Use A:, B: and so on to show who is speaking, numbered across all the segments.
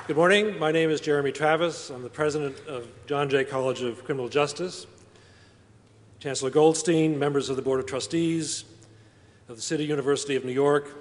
A: Good morning. My name is Jeremy Travis. I'm the president of John Jay College of Criminal Justice. Chancellor Goldstein, members of the Board of Trustees of the City University of New York,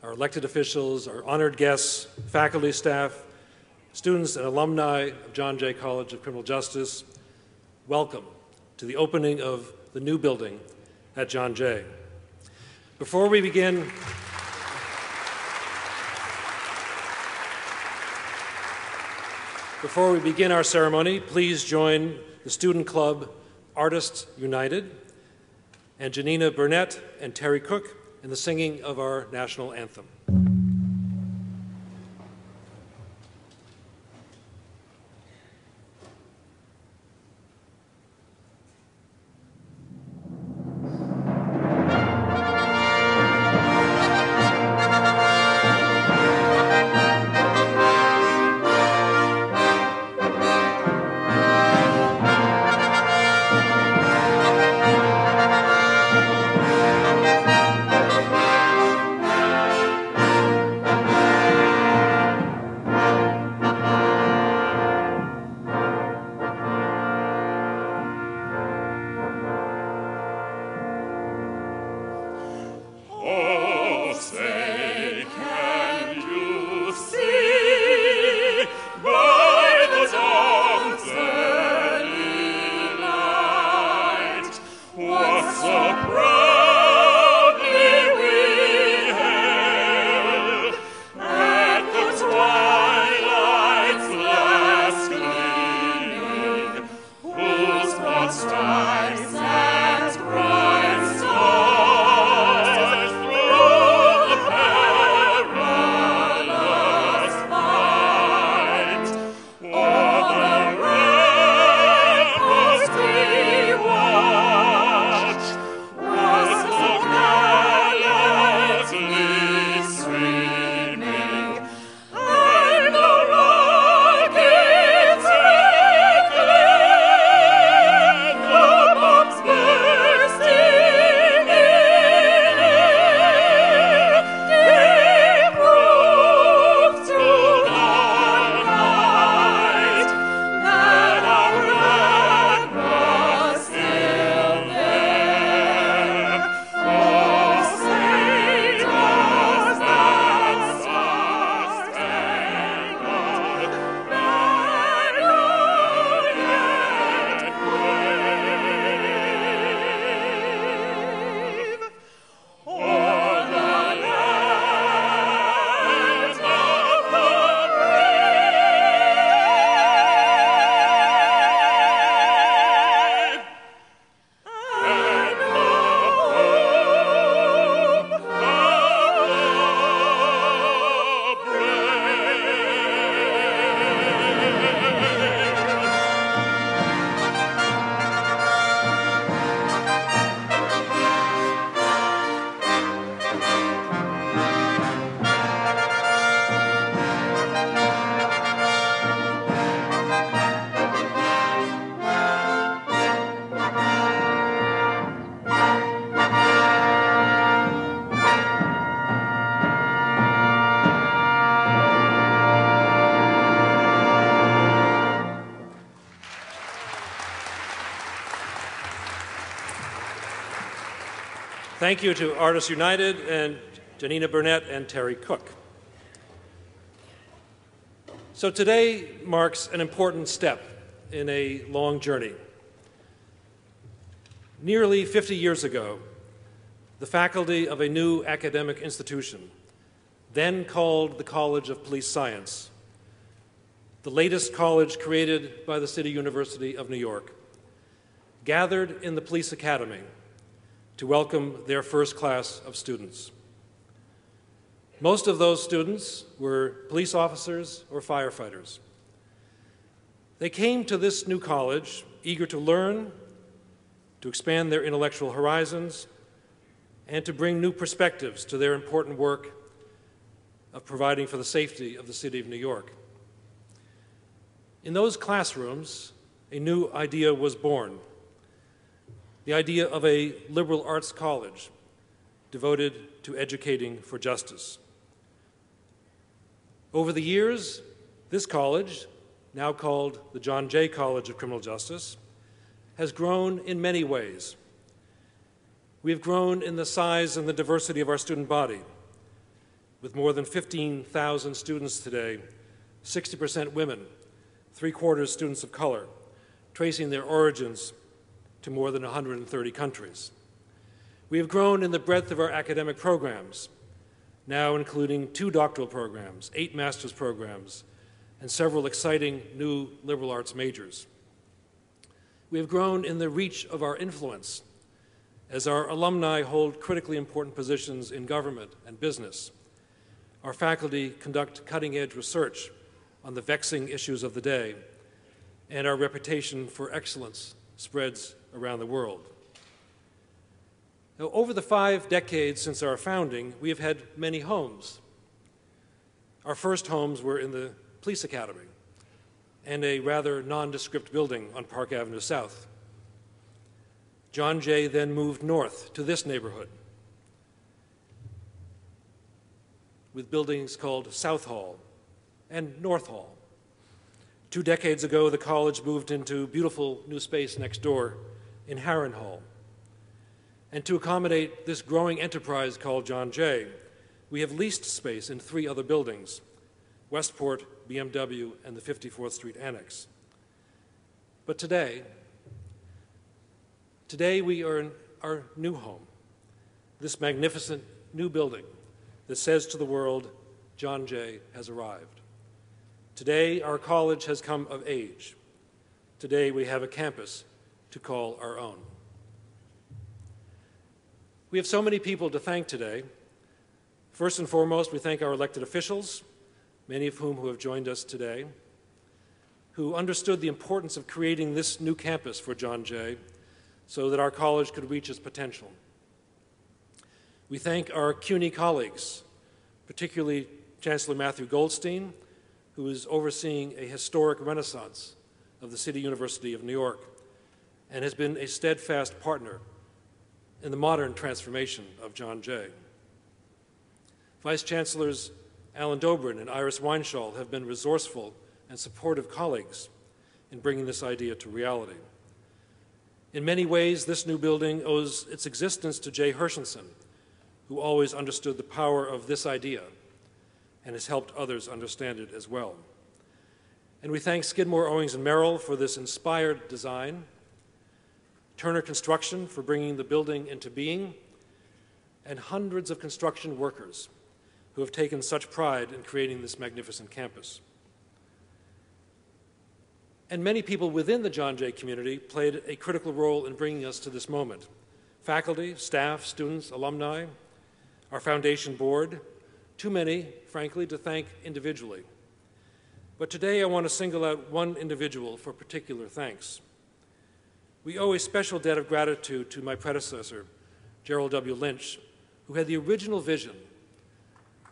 A: our elected officials, our honored guests, faculty, staff, students, and alumni of John Jay College of Criminal Justice, welcome to the opening of the new building at John Jay. Before we begin our ceremony, please join the Student Club Artists United and Janina Burnett and Terry Cook in the singing of our national anthem. Thank you to Artists United and Janina Burnett and Terry Cook. So today marks an important step in a long journey. Nearly 50 years ago, the faculty of a new academic institution, then called the College of Police Science, the latest college created by the City University of New York, gathered in the Police Academy to welcome their first class of students. Most of those students were police officers or firefighters. They came to this new college eager to learn, to expand their intellectual horizons, and to bring new perspectives to their important work of providing for the safety of the city of New York. In those classrooms, a new idea was born. The idea of a liberal arts college devoted to educating for justice. Over the years, This college, now called the John Jay College of Criminal Justice, has grown in many ways. We have grown in the size and the diversity of our student body, with more than 15,000 students today, 60% women, 3/4 students of color, tracing their origins to more than 130 countries. We have grown in the breadth of our academic programs, now including 2 doctoral programs, 8 master's programs, and several exciting new liberal arts majors. We have grown in the reach of our influence, as our alumni hold critically important positions in government and business. Our faculty conduct cutting-edge research on the vexing issues of the day, and our reputation for excellence spreads around the world. Now, over the 5 decades since our founding, we have had many homes. Our first homes were in the Police Academy and a rather nondescript building on Park Avenue South. John Jay then moved north to this neighborhood with buildings called South Hall and North Hall. 2 decades ago, the college moved into beautiful new space next door in Harron Hall. And to accommodate this growing enterprise called John Jay, we have leased space in 3 other buildings: Westport, BMW, and the 54th Street Annex. But today we are in our new home, this magnificent new building that says to the world, John Jay has arrived. Today, our college has come of age. Today, we have a campus to call our own. We have so many people to thank today. First and foremost, we thank our elected officials, many of whom who have joined us today, who understood the importance of creating this new campus for John Jay so that our college could reach its potential. We thank our CUNY colleagues, particularly Chancellor Matthew Goldstein, who is overseeing a historic renaissance of the City University of New York and has been a steadfast partner in the modern transformation of John Jay. Vice Chancellors Alan Dobrin and Iris Weinschall have been resourceful and supportive colleagues in bringing this idea to reality. In many ways, this new building owes its existence to Jay Hershenson, who always understood the power of this idea and has helped others understand it as well. And we thank Skidmore, Owings & Merrill for this inspired design, Turner Construction for bringing the building into being, and hundreds of construction workers who have taken such pride in creating this magnificent campus. And many people within the John Jay community played a critical role in bringing us to this moment. Faculty, staff, students, alumni, our foundation board, too many, frankly, to thank individually. But today I want to single out one individual for particular thanks. We owe a special debt of gratitude to my predecessor, Gerald W. Lynch, who had the original vision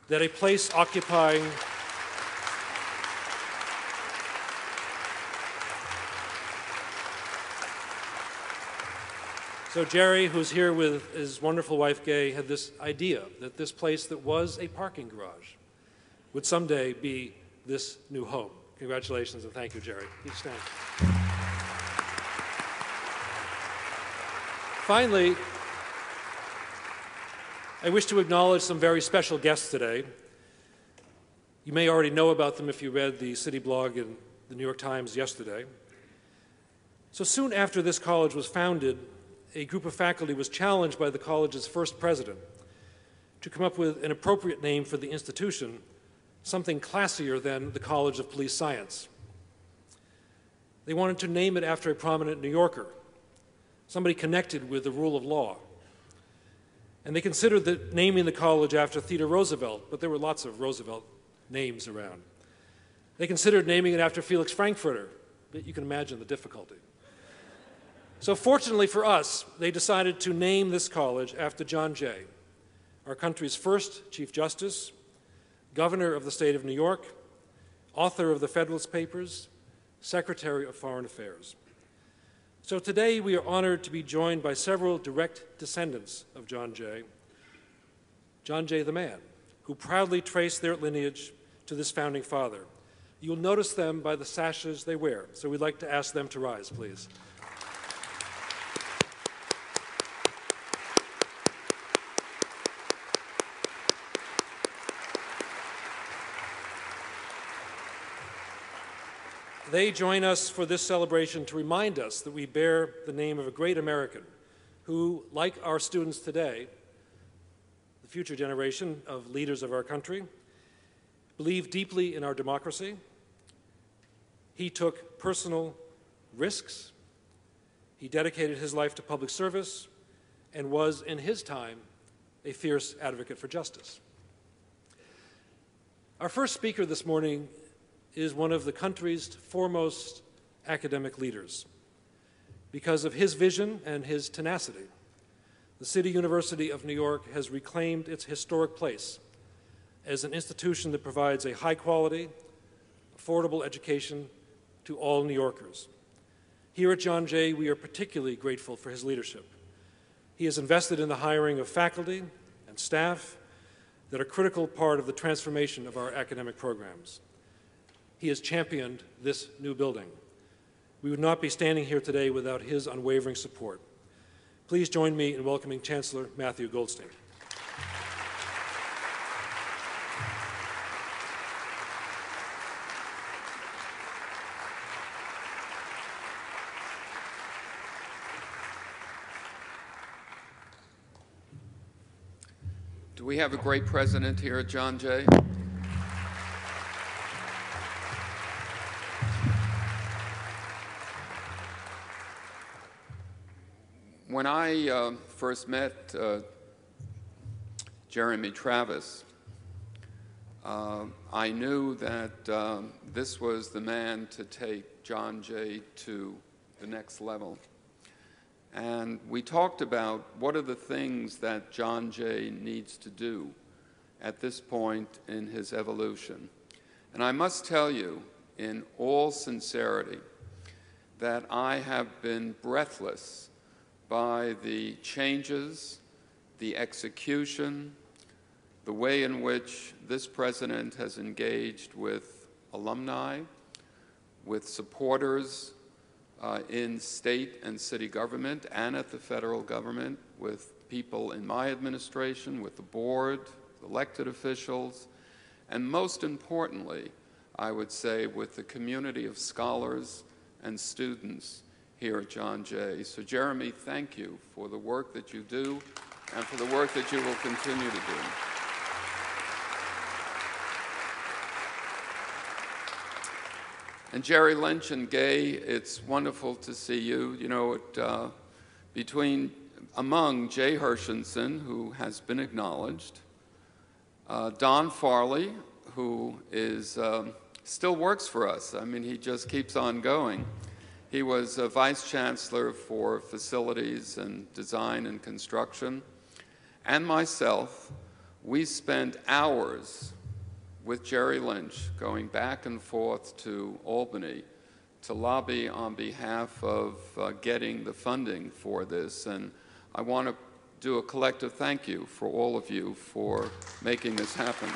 A: that a place occupying So Jerry, who's here with his wonderful wife, Gay, had this idea that this place that was a parking garage would someday be this new home. Congratulations and thank you, Jerry. Please stand. Finally, I wish to acknowledge some very special guests today. You may already know about them if you read the City blog in the New York Times yesterday. So soon after this college was founded, a group of faculty was challenged by the college's first president to come up with an appropriate name for the institution, something classier than the College of Police Science. They wanted to name it after a prominent New Yorker, somebody connected with the rule of law. And they considered naming the college after Theodore Roosevelt, but there were lots of Roosevelt names around. They considered naming it after Felix Frankfurter, but you can imagine the difficulty. So fortunately for us, they decided to name this college after John Jay, our country's first Chief Justice, Governor of the State of New York, author of the Federalist Papers, Secretary of Foreign Affairs. So today we are honored to be joined by several direct descendants of John Jay the man, who proudly traced their lineage to this founding father, You'll notice them by the sashes they wear, so we'd like to ask them to rise, please. They join us for this celebration to remind us that we bear the name of a great American who, like our students today, the future generation of leaders of our country, believed deeply in our democracy. He took personal risks. He dedicated his life to public service and was, in his time, a fierce advocate for justice. Our first speaker this morning is one of the country's foremost academic leaders. Because of his vision and his tenacity, the City University of New York has reclaimed its historic place as an institution that provides a high-quality, affordable education to all New Yorkers. Here at John Jay, we are particularly grateful for his leadership. He has invested in the hiring of faculty and staff that are a critical part of the transformation of our academic programs. He has championed this new building. We would not be standing here today without his unwavering support. Please join me in welcoming Chancellor Matthew Goldstein.
B: Do we have a great president here at John Jay? When I first met Jeremy Travis, I knew that this was the man to take John Jay to the next level. And we talked about what are the things that John Jay needs to do at this point in his evolution. And I must tell you, in all sincerity, that I have been breathless by the changes, the execution, the way in which this president has engaged with alumni, with supporters in state and city government and at the federal government, with people in my administration, with the board, elected officials, and most importantly, I would say, with the community of scholars and students here at John Jay. So Jeremy, thank you for the work that you do and for the work that you will continue to do. And Jerry Lynch and Gay, it's wonderful to see you. You know, among Jay Hershenson, who has been acknowledged, Don Farley, who is still works for us. I mean, he just keeps on going. He was a Vice Chancellor for Facilities and Design and Construction. And myself, we spent hours with Jerry Lynch going back and forth to Albany to lobby on behalf of getting the funding for this. And I want to do a collective thank you for all of you for making this happen.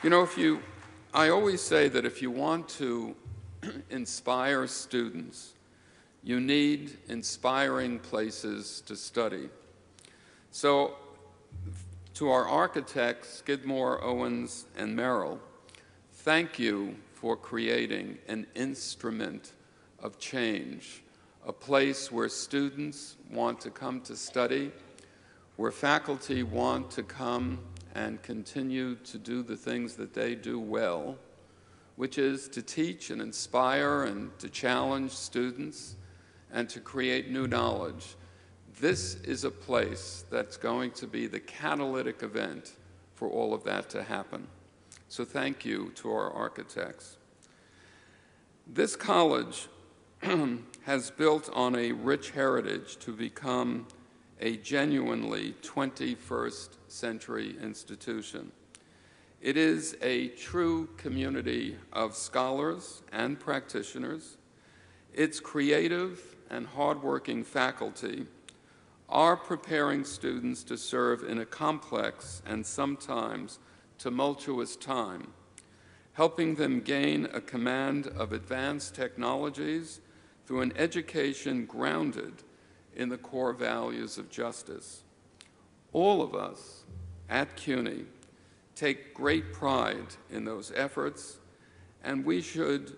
B: You know, I always say that if you want to inspire students, you need inspiring places to study. So, to our architects, Skidmore, Owens, and Merrill, thank you for creating an instrument of change, a place where students want to come to study, where faculty want to come and continue to do the things that they do well, which is to teach and inspire and to challenge students and to create new knowledge. This is a place that's going to be the catalytic event for all of that to happen. So thank you to our architects. This college has built on a rich heritage to become a genuinely 21st century institution. It is a true community of scholars and practitioners. Its creative and hardworking faculty are preparing students to serve in a complex and sometimes tumultuous time, helping them gain a command of advanced technologies through an education grounded in the core values of justice. All of us at CUNY take great pride in those efforts, and we should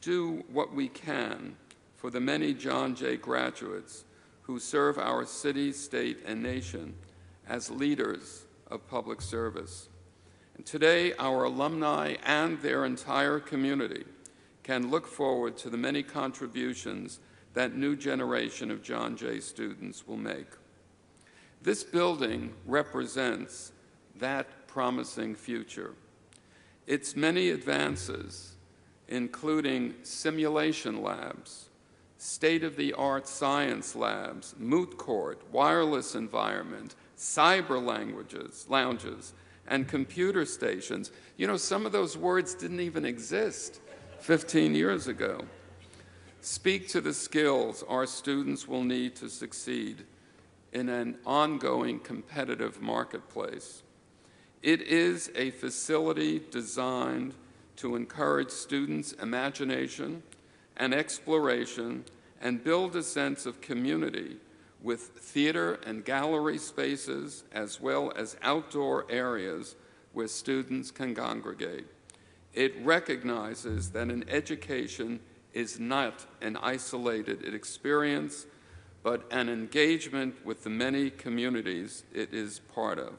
B: do what we can for the many John Jay graduates who serve our city, state, and nation as leaders of public service. And today, our alumni and their entire community can look forward to the many contributions that new generation of John Jay students will make. This building represents that promising future. Its many advances, including simulation labs, state-of-the-art science labs, moot court, wireless environment, cyber lounges, and computer stations. You know, some of those words didn't even exist 15 years ago. Speak to the skills our students will need to succeed in an ongoing competitive marketplace. It is a facility designed to encourage students' imagination and exploration and build a sense of community with theater and gallery spaces as well as outdoor areas where students can congregate. It recognizes that an education is not an isolated experience, but an engagement with the many communities it is part of.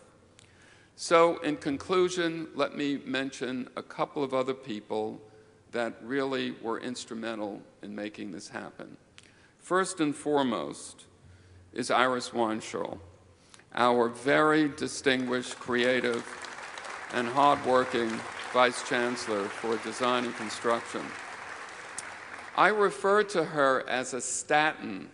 B: So in conclusion, let me mention a couple of other people that really were instrumental in making this happen. First and foremost is Iris Weinschall, our very distinguished, creative, and hardworking Vice Chancellor for Design and Construction. I refer to her as a statin.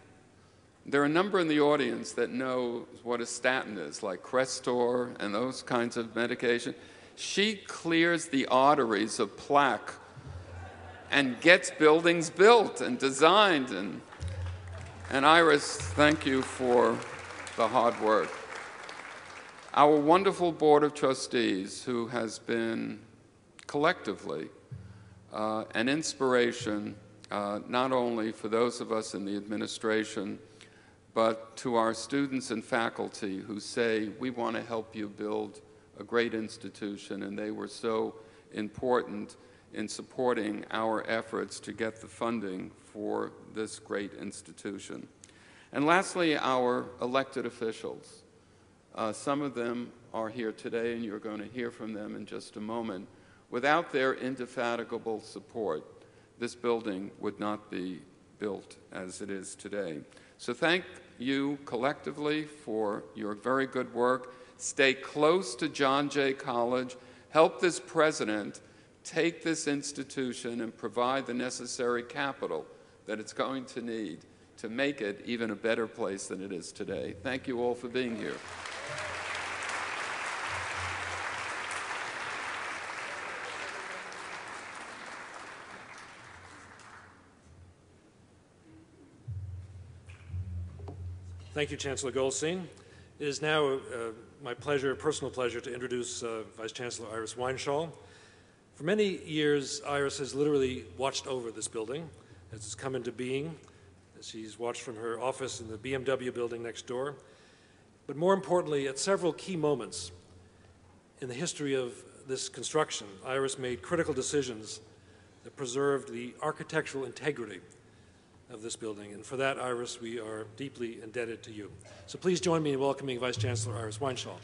B: There are a number in the audience that know what a statin is, like Crestor and those kinds of medication. She clears the arteries of plaque and gets buildings built and designed. And Iris, thank you for the hard work. Our wonderful Board of Trustees, who has been collectively an inspiration, not only for those of us in the administration, but to our students and faculty who say, we want to help you build a great institution, and they were so important in supporting our efforts to get the funding for this great institution. And lastly, our elected officials. Some of them are here today, and you're going to hear from them in just a moment. Without their indefatigable support, this building would not be built as it is today. So thank you collectively for your very good work. Stay close to John Jay College. Help this president take this institution and provide the necessary capital that it's going to need to make it even a better place than it is today. Thank you all for being here.
A: Thank you, Chancellor Goldstein. It is now my personal pleasure, to introduce Vice Chancellor Iris Weinschall. For many years, Iris has literally watched over this building as it's come into being. She's watched from her office in the BMW building next door. But more importantly, at several key moments in the history of this construction, Iris made critical decisions that preserved the architectural integrity of this building. And for that, Iris, we are deeply indebted to you. So please join me in welcoming Vice Chancellor Iris Weinschall.